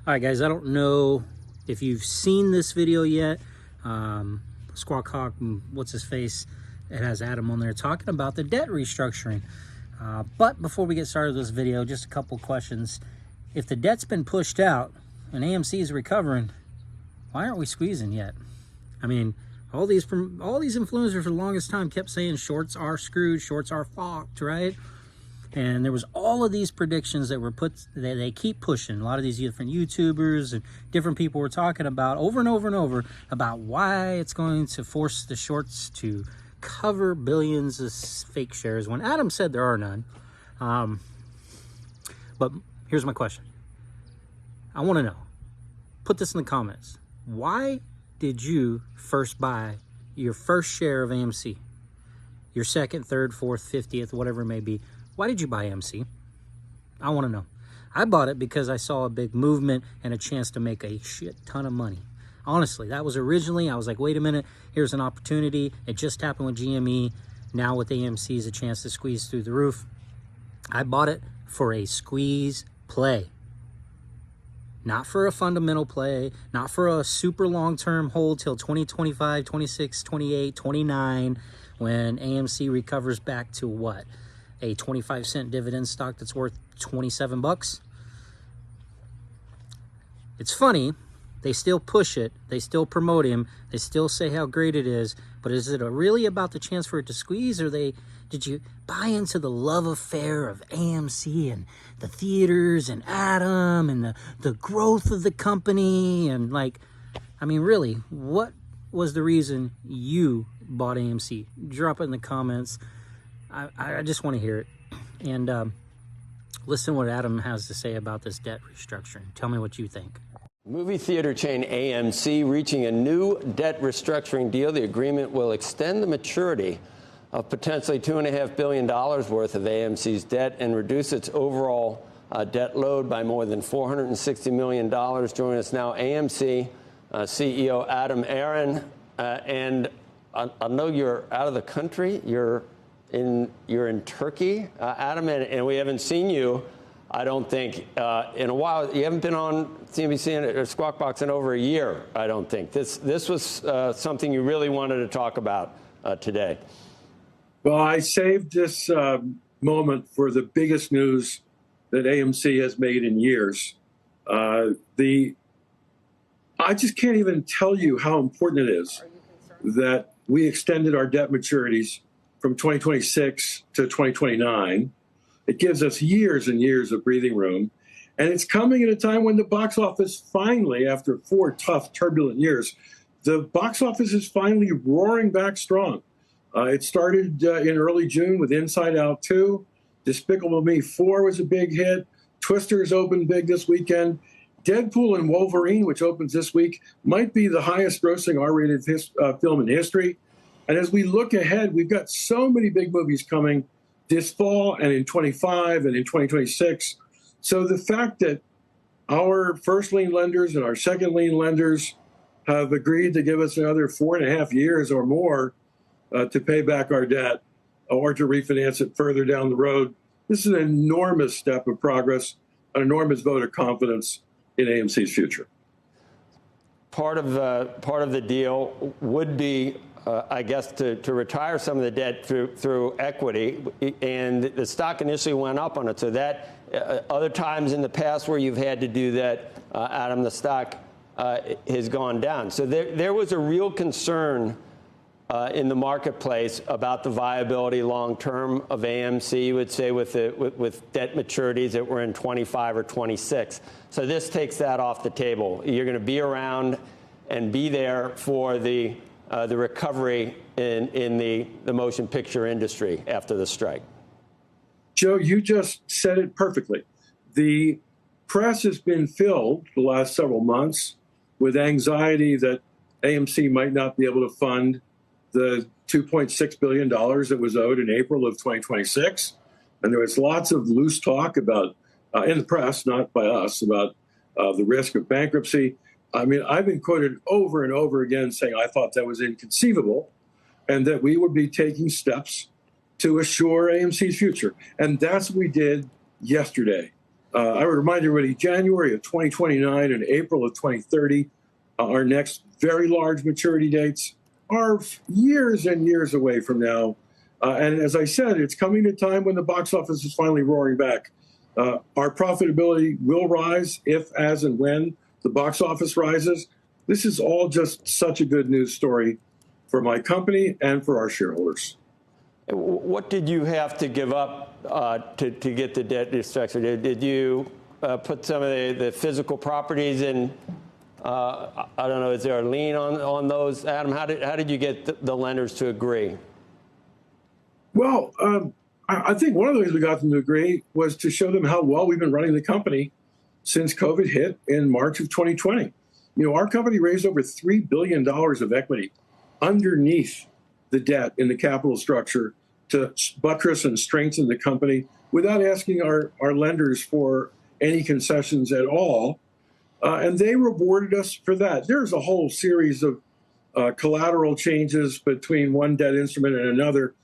All right, guys, I don't know if you've seen this video yet. Squawk Hawk, what's his face? It has Adam on there talking about the debt restructuring. But before we get started with this video, just a couple questions. If the debt's been pushed out and AMC is recovering, why aren't we squeezing yet? I mean, all these influencers for the longest time kept saying shorts are screwed, shorts are fucked, right? And there was all of these predictions that were put, that they keep pushing. A lot of these different YouTubers and different people were talking about over and over and over about why it's going to force the shorts to cover billions of fake shares when Adam said there are none. But here's my question. I want to know, put this in the comments. Why did you first buy your first share of AMC? Your second, third, fourth, 50th, whatever it may be. Why did you buy AMC? I want to know. I bought it because I saw a big movement and a chance to make a shit ton of money. Honestly, that was originally, I was like, wait a minute, here's an opportunity. It just happened with GME. Now with AMC is a chance to squeeze through the roof. I bought it for a squeeze play. Not for a fundamental play, not for a super long-term hold till 2025, 26, 28, 29, when AMC recovers back to what? A 25-cent dividend stock that's worth 27 bucks. It's funny, they still push it, they still promote him, they still say how great it is, but is it really about the chance for it to squeeze, or did you buy into the love affair of AMC and the theaters and Adam and the growth of the company? And like, I mean, really, what was the reason you bought AMC? Drop it in the comments. I just want to hear it. And listen to what Adam has to say about this debt restructuring. Tell me what you think. Movie theater chain AMC reaching a new debt restructuring deal. The agreement will extend the maturity of potentially $2.5 billion worth of AMC's debt and reduce its overall debt load by more than $460 million. Joining us now, AMC CEO Adam Aron. And I know you're out of the country. You're in Turkey, Adam, and we haven't seen you, I don't think, in a while. You haven't been on CNBC or Squawk Box in over a year, I don't think. This was something you really wanted to talk about today. Well, I saved this moment for the biggest news that AMC has made in years. I just can't even tell you how important it is that we extended our debt maturities from 2026 to 2029. It gives us years and years of breathing room. And it's coming at a time when the box office finally, after 4 tough, turbulent years, the box office is finally roaring back strong. It started in early June with Inside Out 2. Despicable Me 4 was a big hit. Twisters opened big this weekend. Deadpool and Wolverine, which opens this week, might be the highest grossing R-rated film in history. And as we look ahead, we've got so many big movies coming this fall and in 25 and in 2026. So the fact that our first lien lenders and our second lien lenders have agreed to give us another 4.5 years or more to pay back our debt or to refinance it further down the road, this is an enormous step of progress, an enormous vote of confidence in AMC's future. Part of the deal would be, I guess, to retire some of the debt through equity, and the stock initially went up on it. So that other times in the past where you've had to do that, Adam, the stock has gone down. So there was a real concern in the marketplace about the viability long-term of AMC, you would say, with debt maturities that were in 25 or 26. So this takes that off the table. You're going to be around and be there for the recovery in the motion picture industry after the strike. Joe, you just said it perfectly. The press has been filled the last several months with anxiety that AMC might not be able to fund the $2.6 billion that was owed in April of 2026. And there was lots of loose talk about, in the press, not by us, about the risk of bankruptcy. I mean, I've been quoted over and over again saying I thought that was inconceivable and that we would be taking steps to assure AMC's future. And that's what we did yesterday. I would remind everybody, January of 2029 and April of 2030, our next very large maturity dates are years and years away from now. And as I said, it's coming a time when the box office is finally roaring back. Our profitability will rise if, as, and when the box office rises. This is all just such a good news story for my company and for our shareholders. What did you have to give up to get the debt restructured? Did you put some of the physical properties in? I don't know. Is there a lien on those, Adam? How did you get the lenders to agree? Well, I think one of the ways we got them to agree was to show them how well we've been running the company since COVID hit in March of 2020. Our company raised over $3 billion of equity underneath the debt in the capital structure to buttress and strengthen the company without asking our lenders for any concessions at all. And they rewarded us for that. There's a whole series of collateral changes between one debt instrument and another.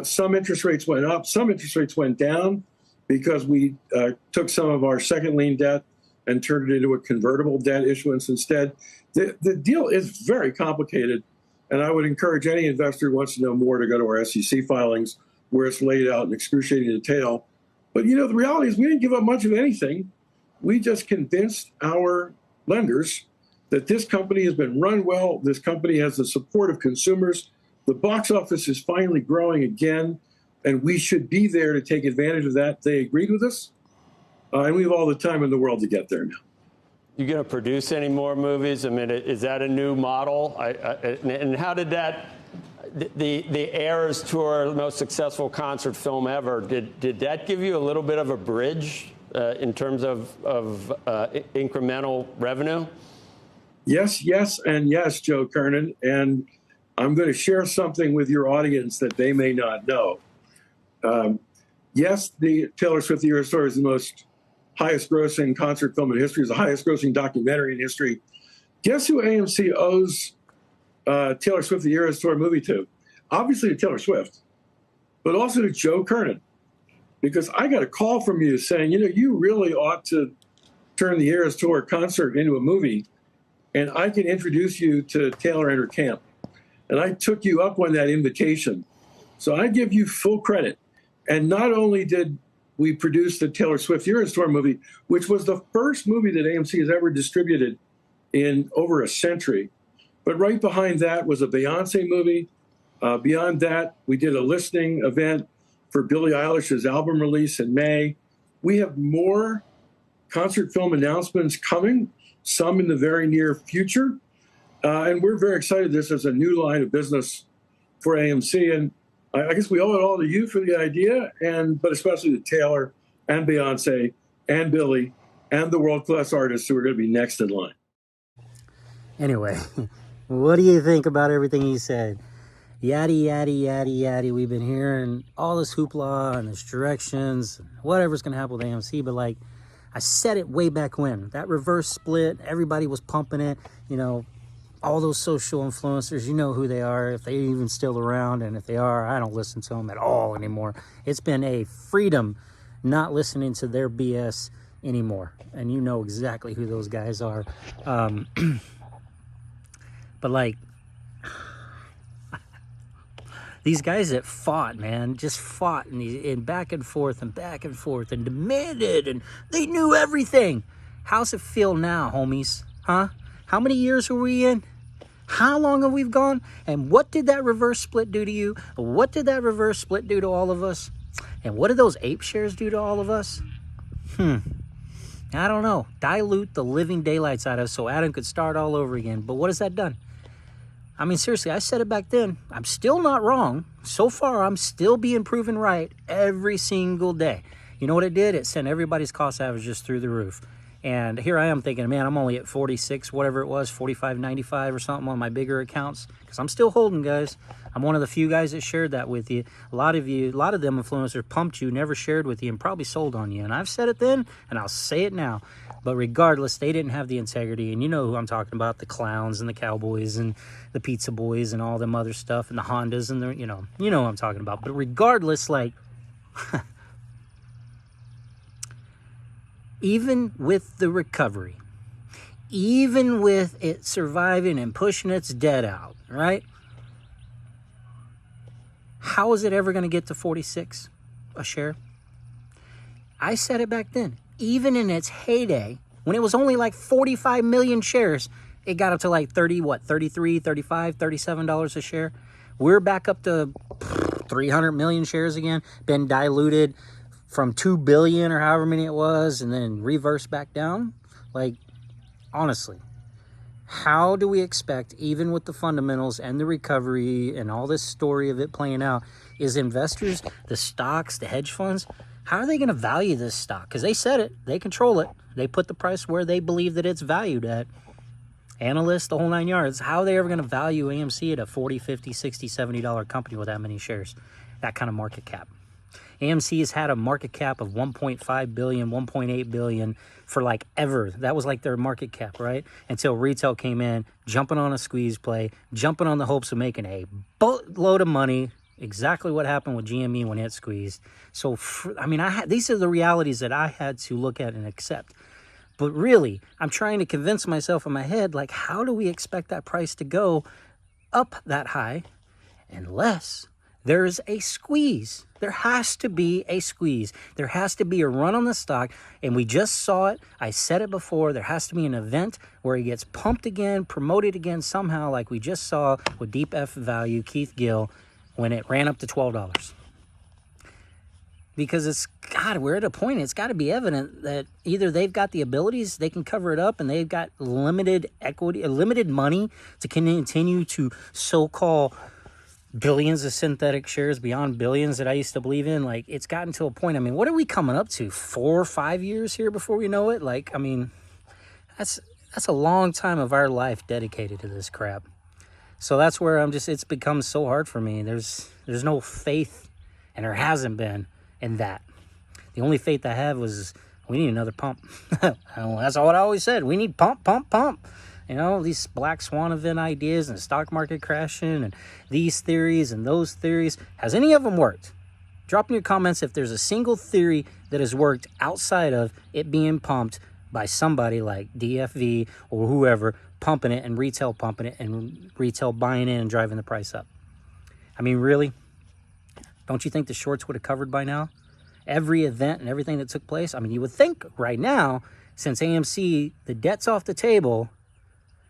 Some interest rates went up, some interest rates went down because we took some of our second lien debt and turned it into a convertible debt issuance instead. The deal is very complicated, and I would encourage any investor who wants to know more to go to our SEC filings where it's laid out in excruciating detail. But, the reality is we didn't give up much of anything. We just convinced our lenders that this company has been run well. This company has the support of consumers. The box office is finally growing again, and we should be there to take advantage of that. They agreed with us, and we have all the time in the world to get there now. You going to produce any more movies? I mean, is that a new model? And how did that, the Eras Tour, the most successful concert film ever, did that give you a little bit of a bridge in terms of incremental revenue? Yes, and yes, Joe Kernan. And I'm going to share something with your audience that they may not know. Yes, the Taylor Swift The Eras Tour is the most highest grossing concert film in history, is the highest grossing documentary in history. Guess who AMC owes Taylor Swift The Eras Tour movie to? Obviously to Taylor Swift, but also to Joe Kernan. Because I got a call from you saying, you really ought to turn the Eras Tour concert into a movie, and I can introduce you to Taylor and her camp. And I took you up on that invitation. So I give you full credit. And not only did we produce the Taylor Swift Eras Tour movie, which was the first movie that AMC has ever distributed in over a century, but right behind that was a Beyonce movie. Beyond that, we did a listening event for Billie Eilish's album release in May. We have more concert film announcements coming, some in the very near future. And we're very excited. This is a new line of business for AMC. And I guess we owe it all to you for the idea, but especially to Taylor and Beyonce and Billie and the world-class artists who are going to be next in line. Anyway, what do you think about everything he said? Yaddy, yaddy, yaddy, yaddy. We've been hearing all this hoopla and this directions, whatever's going to happen with AMC. But I said it way back when. That reverse split, everybody was pumping it, all those social influencers, you know who they are, if they're even still around. And if they are, I don't listen to them at all anymore. It's been a freedom not listening to their BS anymore. And you know exactly who those guys are. But these guys that fought, man, just fought and back and forth and demanded, and they knew everything. How's it feel now, homies? Huh? How many years are we in? How long have we gone? And what did that reverse split do to you? What did that reverse split do to all of us? And what did those ape shares do to all of us? I don't know. Dilute the living daylights out of us so Adam could start all over again. But what has that done? I mean, seriously, I said it back then. I'm still not wrong. So far, I'm still being proven right every single day. You know what it did? It sent everybody's cost averages through the roof. And here I am thinking, man, I'm only at 46, whatever it was, 45.95 or something on my bigger accounts. Because I'm still holding, guys. I'm one of the few guys that shared that with you. A lot of them influencers pumped you, never shared with you, and probably sold on you. And I've said it then, and I'll say it now. But regardless, they didn't have the integrity. And you know who I'm talking about, the clowns and the cowboys and the pizza boys and all them other stuff and the Hondas and the, you know who I'm talking about. But regardless, even with the recovery, even with it surviving and pushing its debt out, right? How is it ever going to get to 46 a share? I said it back then. Even in its heyday, when it was only like 45 million shares, it got up to like 30, what, 33, 35, $37 a share. We're back up to 300 million shares again, been diluted from 2 billion or however many it was, and then reversed back down. Like, honestly, how do we expect, even with the fundamentals and the recovery and all this story of it playing out, is investors, the stocks, the hedge funds, how are they going to value this stock? Because they said it, they control it, they put the price where they believe that it's valued at. Analysts, the whole 9 yards. How are they ever going to value AMC at a $40, $50, $60, $70 company with that many shares, that kind of market cap? AMC has had a market cap of 1.5 billion, 1.8 billion for like ever. That was like their market cap, right? Until retail came in, jumping on a squeeze play, jumping on the hopes of making a boatload of money. Exactly what happened with GME when it squeezed. So, these are the realities that I had to look at and accept. But really, I'm trying to convince myself in my head, like, how do we expect that price to go up that high unless there's a squeeze? There has to be a squeeze. There has to be a run on the stock, and we just saw it. I said it before. There has to be an event where he gets pumped again, promoted again somehow, like we just saw with Deep F Value, Keith Gill, when it ran up to $12. Because we're at a point, it's got to be evident that either they've got the abilities, they can cover it up, and they've got limited equity, limited money to continue to so-called billions of synthetic shares beyond billions that I used to believe in. Like, it's gotten to a point, what are we coming up to? 4 or 5 years here before we know it? Like, that's a long time of our life dedicated to this crap. So that's where it's become so hard for me. There's no faith, and there hasn't been, in that. The only faith I have was we need another pump. That's what I always said. We need pump, pump, pump. These black swan event ideas and the stock market crashing and these theories and those theories. Has any of them worked? Drop in your comments if there's a single theory that has worked outside of it being pumped by somebody like DFV or whoever pumping it and retail pumping it and retail buying in and driving the price up. Really? Don't you think the shorts would have covered by now? Every event and everything that took place? You would think right now, since AMC, the debt's off the table,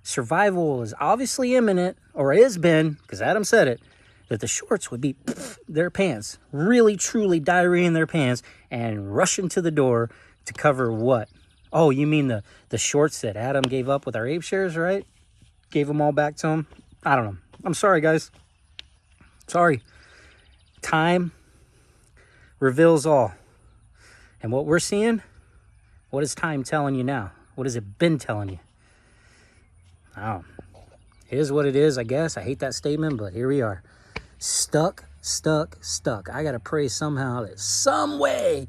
survival is obviously imminent, or has been, because Adam said it, that the shorts would be their pants, really, truly diarrhea in their pants, and rushing to the door to cover what? Oh, you mean the shorts that Adam gave up with our Ape shares, right? Gave them all back to him? I don't know. I'm sorry, guys. Sorry. Time reveals all. And what we're seeing, what is time telling you now? What has it been telling you? Oh, it is what it is, I guess. I hate that statement, but here we are. Stuck. I got to pray somehow that some way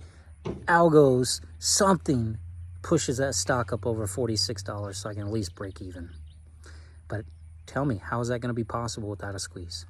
algos, something pushes that stock up over $46 so I can at least break even. But tell me, how is that going to be possible without a squeeze?